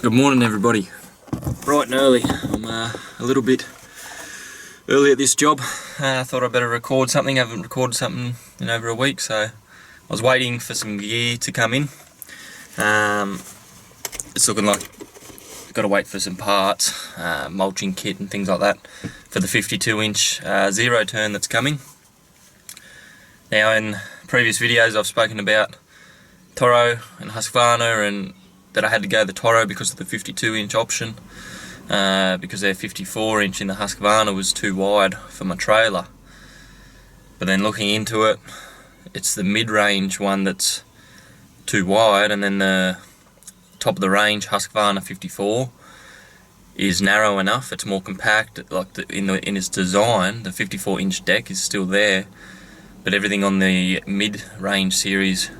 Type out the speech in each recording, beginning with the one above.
Good morning, everybody. Bright and early. I'm a little bit early at this job. I thought I'd better record something. I haven't recorded something in over a week, so I was waiting for some gear to come in. It's looking like I've got to wait for some parts, mulching kit and things like that for the 52-inch zero turn that's coming. Now, in previous videos I've spoken about Toro and Husqvarna, and that I had to go the Toro because of the 52-inch option, because their 54-inch in the Husqvarna was too wide for my trailer. But then looking into it, it's the mid-range one that's too wide, and then the top of the range Husqvarna 54 is narrow enough. It's more compact. Like in its design, the 54-inch deck is still there, but everything on the mid-range series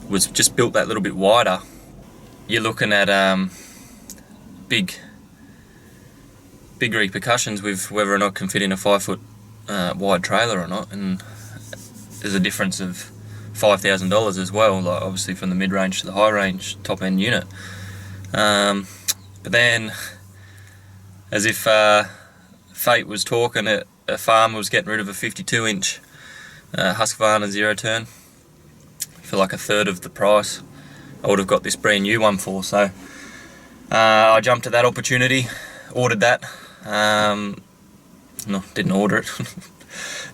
was just built that little bit wider. You're looking at big repercussions with whether or not it can fit in a 5-foot wide trailer or not, and there's a difference of $5,000 as well, like obviously from the mid-range to the high-range top-end unit. But then, as if fate was talking, a farmer was getting rid of a 52-inch Husqvarna zero turn for like a third of the price I would have got this brand new one for. So I jumped at that opportunity, ordered that. No, didn't order it,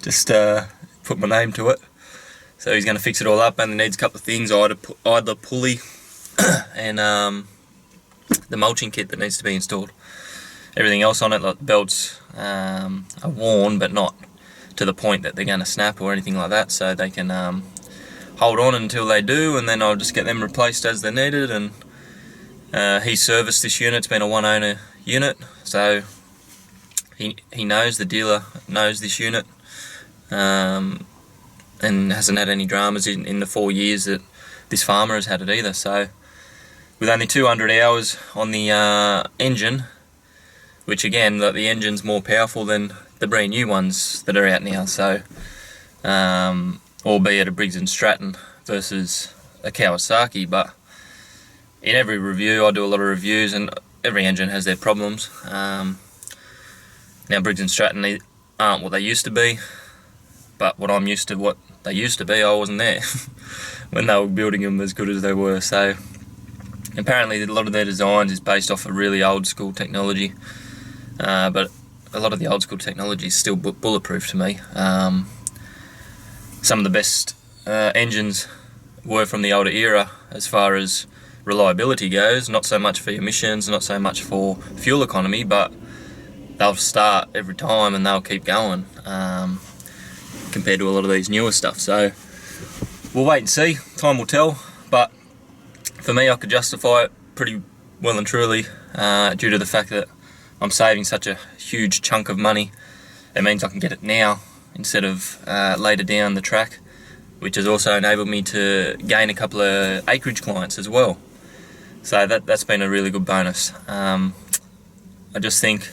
just put my name to it. So he's going to fix it all up, and it needs a couple of things, either pulley and the mulching kit that needs to be installed. Everything else on it, like the belts, are worn, but not to the point that they're going to snap or anything like that, so they can hold on until they do, and then I'll just get them replaced as they're needed. And he serviced this unit. It's been a one-owner unit, so he knows, the dealer knows this unit, and hasn't had any dramas in the 4 years that this farmer has had it either. So with only 200 hours on the engine, which again, like, the engine's more powerful than the brand new ones that are out now, so albeit a Briggs & Stratton versus a Kawasaki. But in every review, I do a lot of reviews, and every engine has their problems. Now Briggs & Stratton aren't what they used to be, but what I'm used to, what they used to be, I wasn't there when they were building them as good as they were. So apparently a lot of their designs is based off of really old school technology, but a lot of the old school technology is still bulletproof to me. Some of the best engines were from the older era as far as reliability goes, not so much for emissions, not so much for fuel economy, but they'll start every time and they'll keep going, compared to a lot of these newer stuff. So we'll wait and see, time will tell, but for me I could justify it pretty well and truly, due to the fact that I'm saving such a huge chunk of money. It means I can get it now instead of later down the track, which has also enabled me to gain a couple of acreage clients as well. So that's been a really good bonus. I just think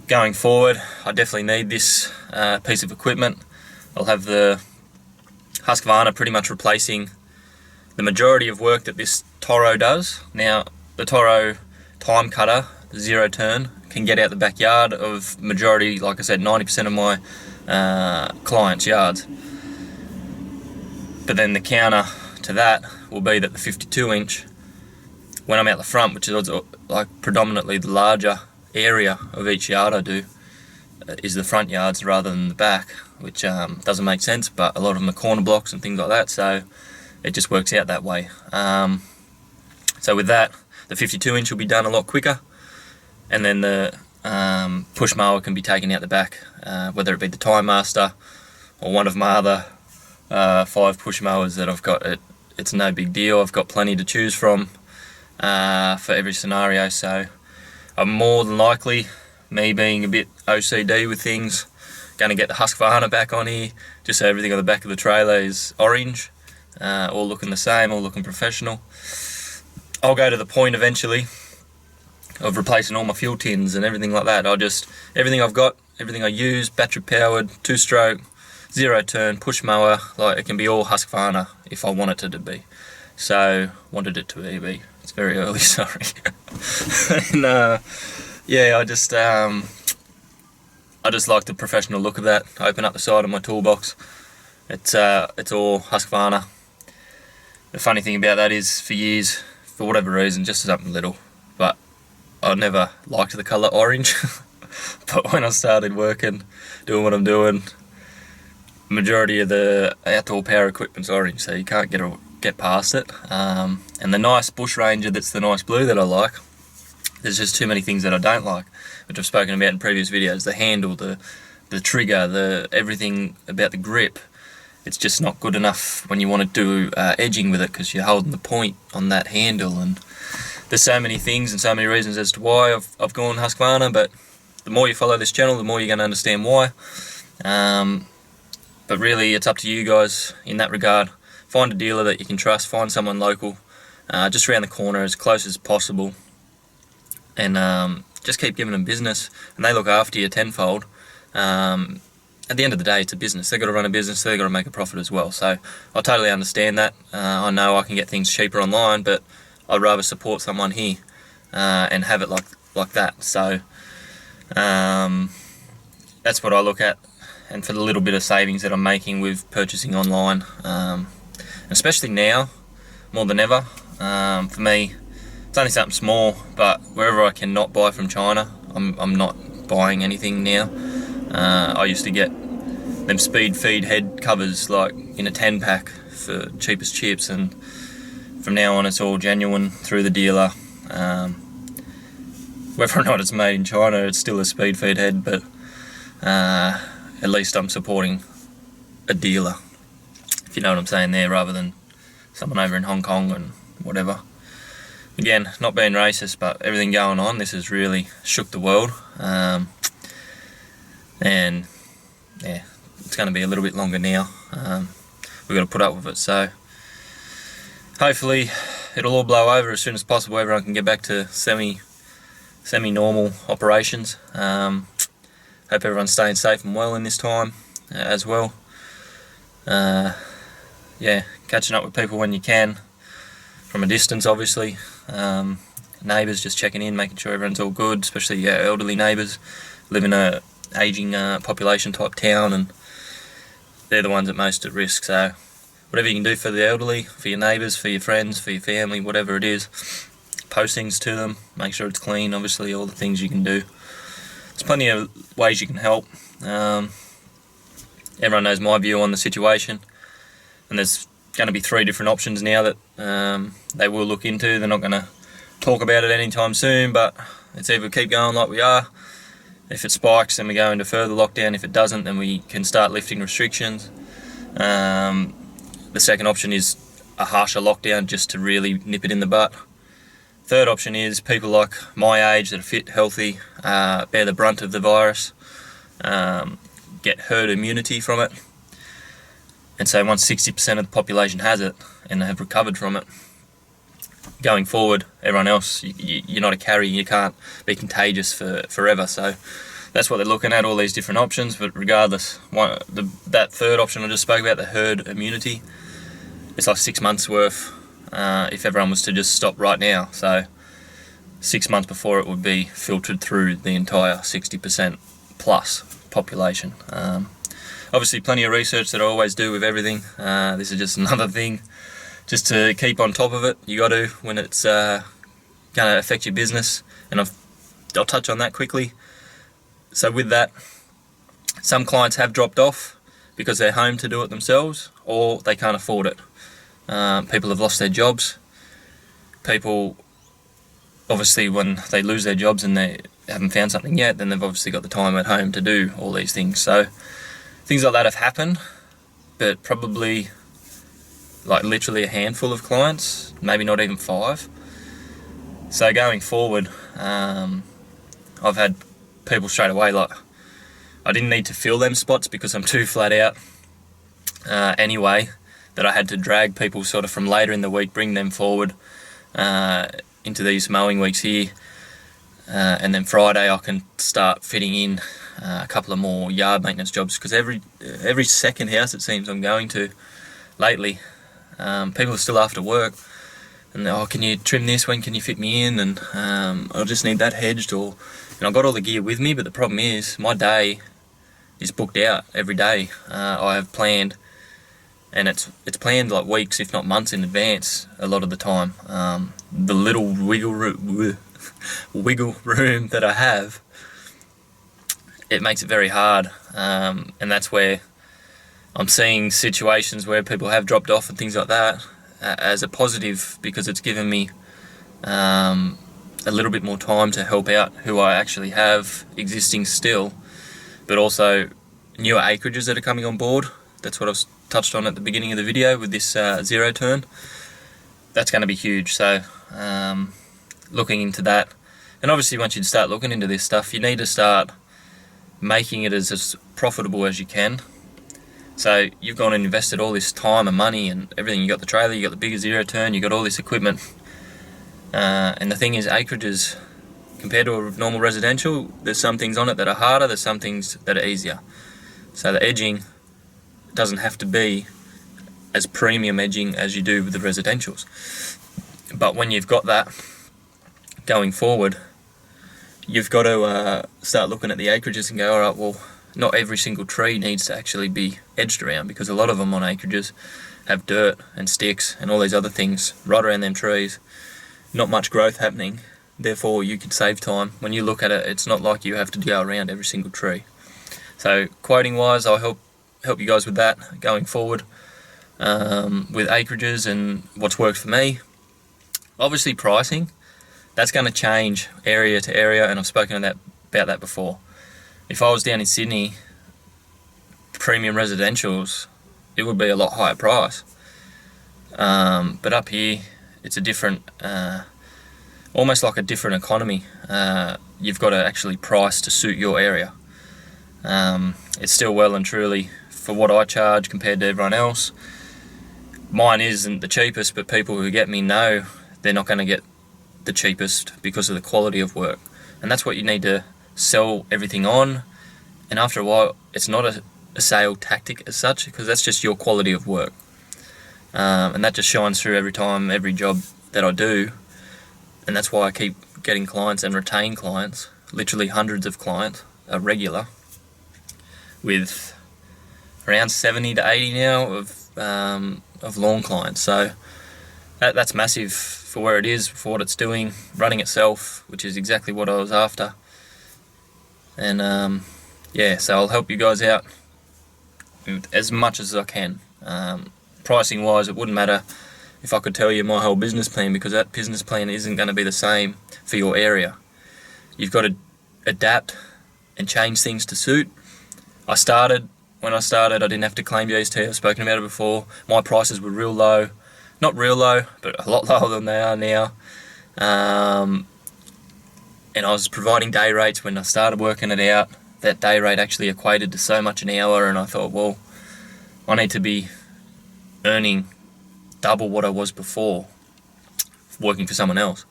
going forward, I definitely need this piece of equipment. I'll have the Husqvarna pretty much replacing the majority of work that this Toro does. Now, the Toro time cutter, zero turn, can get out the backyard of majority, like I said, 90% of my clients' yards. But then the counter to that will be that the 52-inch, when I'm out the front, which is like predominantly the larger area of each yard I do, is the front yards rather than the back, which doesn't make sense, but a lot of them are corner blocks and things like that, so it just works out that way. So with that, the 52-inch will be done a lot quicker, and then the push mower can be taken out the back, whether it be the Time Master or one of my other 5 push mowers that I've got. It's no big deal. I've got plenty to choose from for every scenario, so I'm more than likely, me being a bit OCD with things, going to get the Husqvarna back on here, just so everything on the back of the trailer is orange, all looking the same, all looking professional. I'll go to the point eventually of replacing all my fuel tins and everything like that. Everything I've got, everything I use, battery powered, 2-stroke, zero turn, push mower, like it can be all Husqvarna if I want it to be. So, wanted it to be. It's very early, sorry. And yeah, I just like the professional look of that. I open up the side of my toolbox. It's all Husqvarna. The funny thing about that is, for years, for whatever reason, just something little, but I never liked the colour orange. But when I started working, doing what I'm doing, majority of the outdoor power equipment's orange, so you can't get past it. And the nice bush ranger that's the nice blue that I like, there's just too many things that I don't like, which I've spoken about in previous videos. The handle, the trigger, everything about the grip. It's just not good enough when you want to do edging with it, because you're holding the point on that handle, and there's so many things and so many reasons as to why I've gone Husqvarna, but the more you follow this channel, the more you're going to understand why. But really, it's up to you guys in that regard. Find a dealer that you can trust, find someone local, just around the corner, as close as possible, and just keep giving them business, and they look after you tenfold. At the end of the day, it's a business. They've got to run a business, they've got to make a profit as well. So I totally understand that. I know I can get things cheaper online, but I'd rather support someone here and have it like that. So that's what I look at, and for the little bit of savings that I'm making with purchasing online, especially now more than ever. For me, it's only something small, but wherever I can not buy from China, I'm not buying anything now. I used to get them speed feed head covers like in a 10 pack for cheapest chips, and from now on it's all genuine through the dealer. Whether or not it's made in China, it's still a speed feed head, but at least I'm supporting a dealer, if you know what I'm saying there, rather than someone over in Hong Kong and whatever. Again, not being racist, but everything going on, this has really shook the world. And yeah, it's going to be a little bit longer now. We've got to put up with it, so hopefully it'll all blow over as soon as possible. Everyone can get back to semi-normal operations. Hope everyone's staying safe and well in this time as well. Yeah, catching up with people when you can, from a distance obviously. Neighbours, just checking in, making sure everyone's all good, especially elderly neighbours. Live in a aging population type town, and they're the ones at most at risk. So whatever you can do for the elderly, for your neighbours, for your friends, for your family, whatever it is, post things to them, make sure it's clean, obviously, all the things you can do. There's plenty of ways you can help. Everyone knows my view on the situation, and there's going to be 3 different options now that they will look into. They're not going to talk about it anytime soon, but it's either keep going like we are. If it spikes, then we go into further lockdown. If it doesn't, then we can start lifting restrictions. The second option is a harsher lockdown, just to really nip it in the butt. Third option is people like my age that are fit, healthy, bear the brunt of the virus, get herd immunity from it. And so once 60% of the population has it and have recovered from it, going forward, everyone else, you're not a carrier, you can't be contagious for forever. So that's what they're looking at, all these different options. But regardless, that third option I just spoke about, the herd immunity, it's like 6 months worth if everyone was to just stop right now. So 6 months before it would be filtered through the entire 60% plus population. Obviously plenty of research that I always do with everything. This is just another thing just to keep on top of it. You got to, when it's going to affect your business, and I'll touch on that quickly. So with that, some clients have dropped off because they're home to do it themselves, or they can't afford it. People have lost their jobs. People, obviously, when they lose their jobs and they haven't found something yet, then they've obviously got the time at home to do all these things. So things like that have happened, but probably like literally a handful of clients, maybe not even 5. So going forward, I've had people straight away, like, I didn't need to fill them spots because I'm too flat out anyway, that I had to drag people sort of from later in the week, bring them forward into these mowing weeks here, and then Friday I can start fitting in a couple of more yard maintenance jobs, because every second house it seems I'm going to lately, people are still after work. and oh, can you trim this, when can you fit me in, and I just need that hedged, or, and I've got all the gear with me, but the problem is my day is booked out every day. I have planned, and it's planned like weeks, if not months in advance a lot of the time. The little wiggle room that I have, it makes it very hard, and that's where I'm seeing situations where people have dropped off and things like that as a positive, because it's given me a little bit more time to help out who I actually have existing still, but also newer acreages that are coming on board. That's what I've touched on at the beginning of the video with this zero turn. That's going to be huge, so looking into that. And obviously once you start looking into this stuff, you need to start making it as profitable as you can. So you've gone and invested all this time and money and everything. You got the trailer, you got the bigger zero turn, you got all this equipment, and the thing is, acreages compared to a normal residential, there's some things on it that are harder, there's some things that are easier. So the edging doesn't have to be as premium edging as you do with the residentials, but when you've got that going forward, you've got to start looking at the acreages and go, alright, well, not every single tree needs to actually be edged around, because a lot of them on acreages have dirt and sticks and all these other things right around them trees. Not much growth happening, therefore you could save time. When you look at it, it's not like you have to go around every single tree. So quoting wise, I'll help you guys with that going forward, with acreages and what's worked for me. Obviously pricing, that's going to change area to area, and I've spoken about that before. If I was down in Sydney, premium residentials, it would be a lot higher price. But up here, it's a different, almost like a different economy. You've got to actually price to suit your area. It's still well and truly for what I charge compared to everyone else. Mine isn't the cheapest, but people who get me know they're not going to get the cheapest because of the quality of work. And that's what you need to sell everything on. And after a while, it's not a sale tactic as such, because that's just your quality of work, and that just shines through every time, every job that I do. And that's why I keep getting clients and retain clients, literally hundreds of clients, a regular, with around 70 to 80 now of lawn clients. So that's massive for where it is, for what it's doing, running itself, which is exactly what I was after. And yeah, so I'll help you guys out as much as I can. Pricing wise, it wouldn't matter if I could tell you my whole business plan, because that business plan isn't going to be the same for your area. You've got to adapt and change things to suit. When I started, I didn't have to claim GST. I've spoken about it before. My prices were real low. Not real low, but a lot lower than they are now. And I was providing day rates when I started working it out. That day rate actually equated to so much an hour, and I thought, well, I need to be earning double what I was before working for someone else,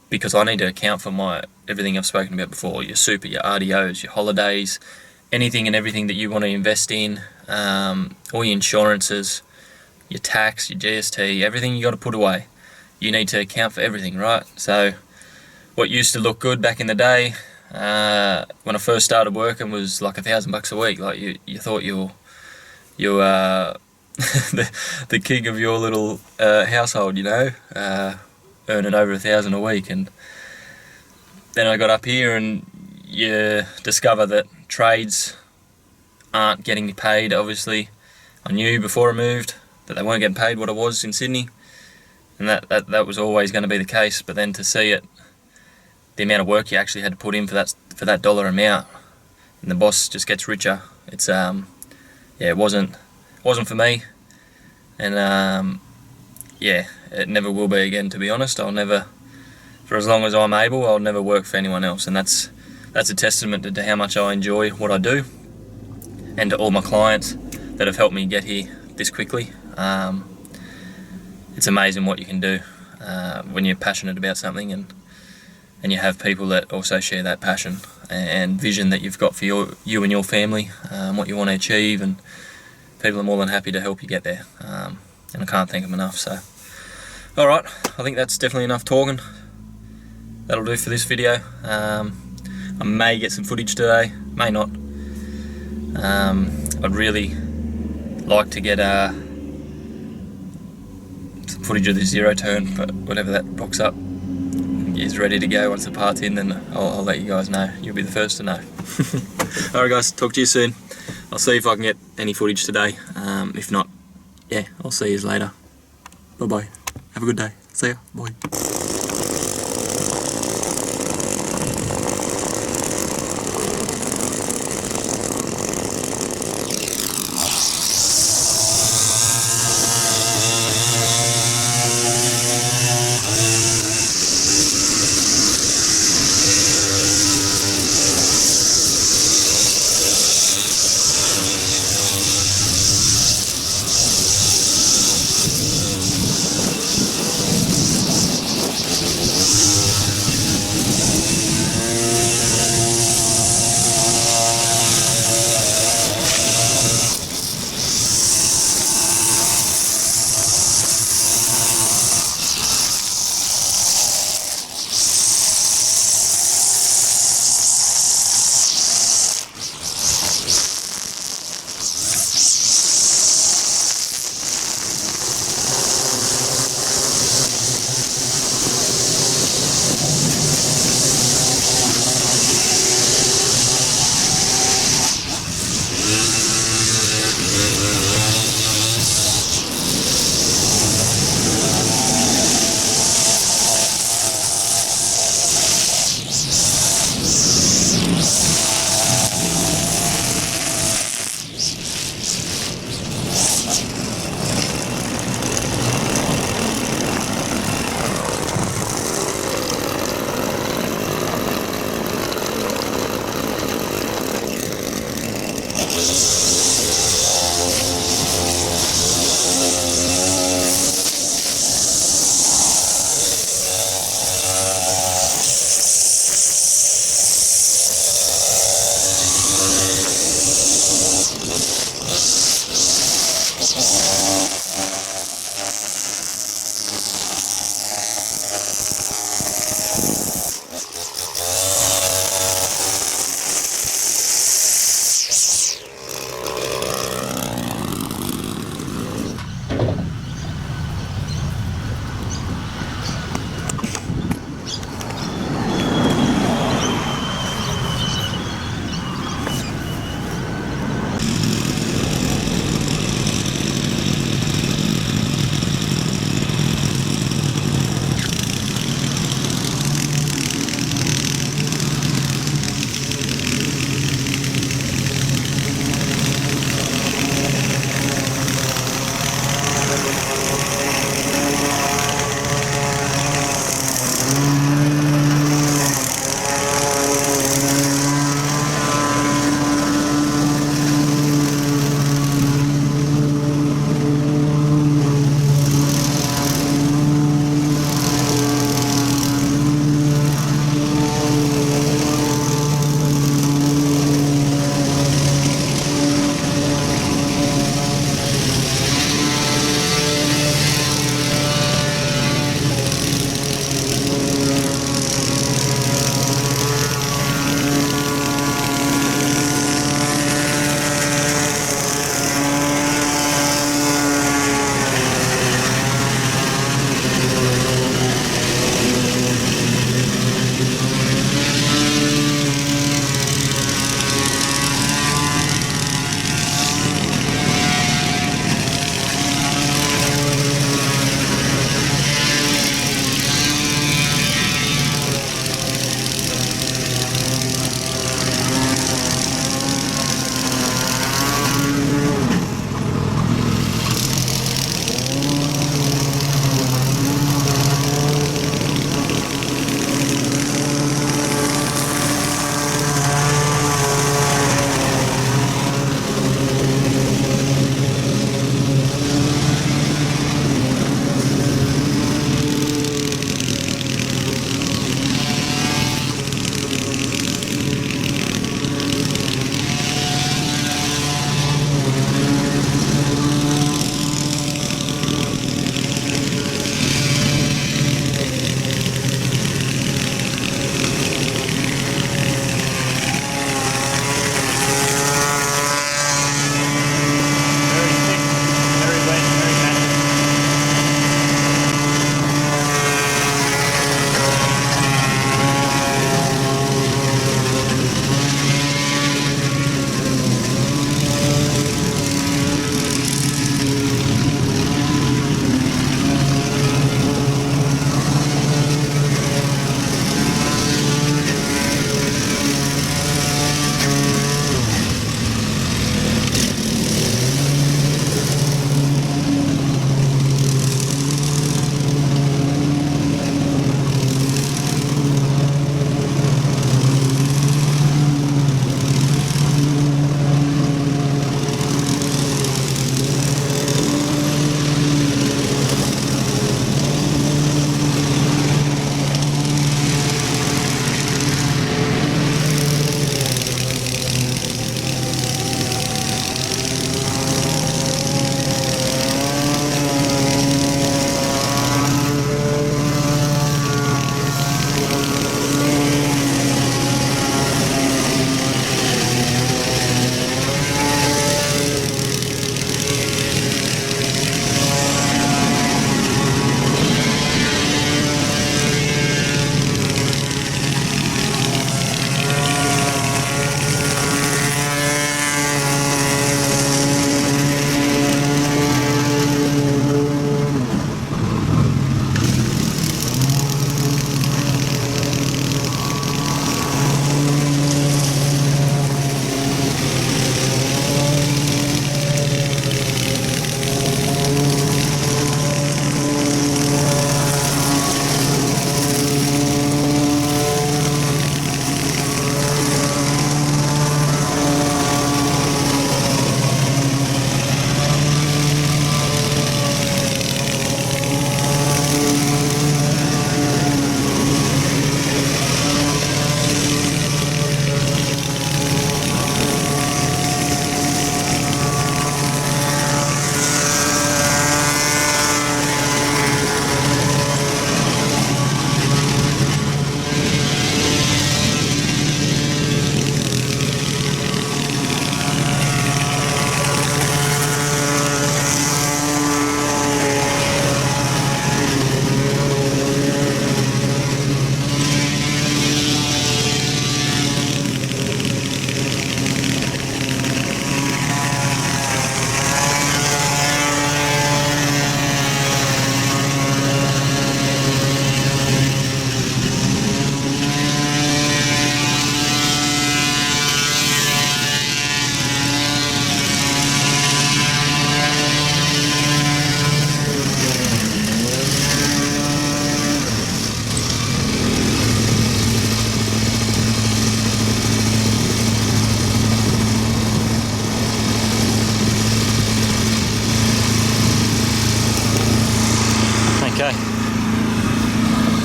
because I need to account for everything I've spoken about before, your super, your RDOs, your holidays, anything and everything that you want to invest in, all your insurances, your tax, your GST, everything you got to put away. You need to account for everything, right? So what used to look good back in the day, when I first started working, was like $1,000 a week. Like you thought you the king of your little household, you know, earning over $1,000 a week. And then I got up here, and you discover that trades aren't getting paid. Obviously, I knew before I moved that they weren't getting paid what I was in Sydney, and that was always going to be the case. But then to see it, the amount of work you actually had to put in for that dollar amount, and the boss just gets richer. It's yeah, it wasn't for me, and yeah, it never will be again. To be honest, I'll never, for as long as I'm able, I'll never work for anyone else, and that's a testament to how much I enjoy what I do, and to all my clients that have helped me get here this quickly. It's amazing what you can do when you're passionate about something, and you have people that also share that passion and vision that you've got for you and your family, what you want to achieve, and people are more than happy to help you get there. And I can't thank them enough. So Alright, I think that's definitely enough talking. That'll do for this video. I may get some footage today, may not. I'd really like to get some footage of this zero turn, but whatever that rocks up is ready to go. Once the part's in, then I'll let you guys know. You'll be the first to know. Alright guys, talk to you soon. I'll see if I can get any footage today. If not, yeah, I'll see you later. Bye bye. Have a good day. See ya. Bye.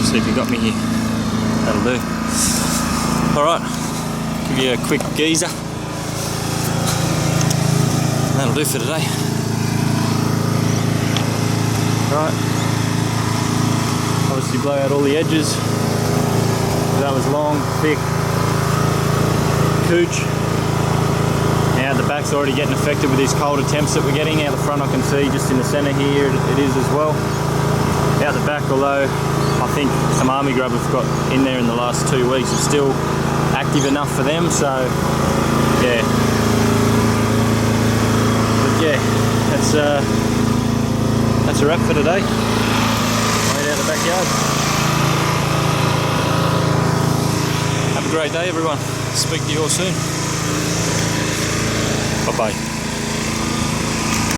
See if you got me here. That'll do. Alright, give you a quick geezer. That'll do for today. Right, obviously blow out all the edges. That was long, thick Coooch. Now the back's already getting affected with these colder temps that we're getting. Out the front I can see just in the centre here it is as well. Out the back, although I think some army grub have got in there in the last 2 weeks, it's still active enough for them, so yeah. But yeah, that's a wrap for today. Right out the backyard. Have a great day everyone. Speak to you all soon. Bye bye.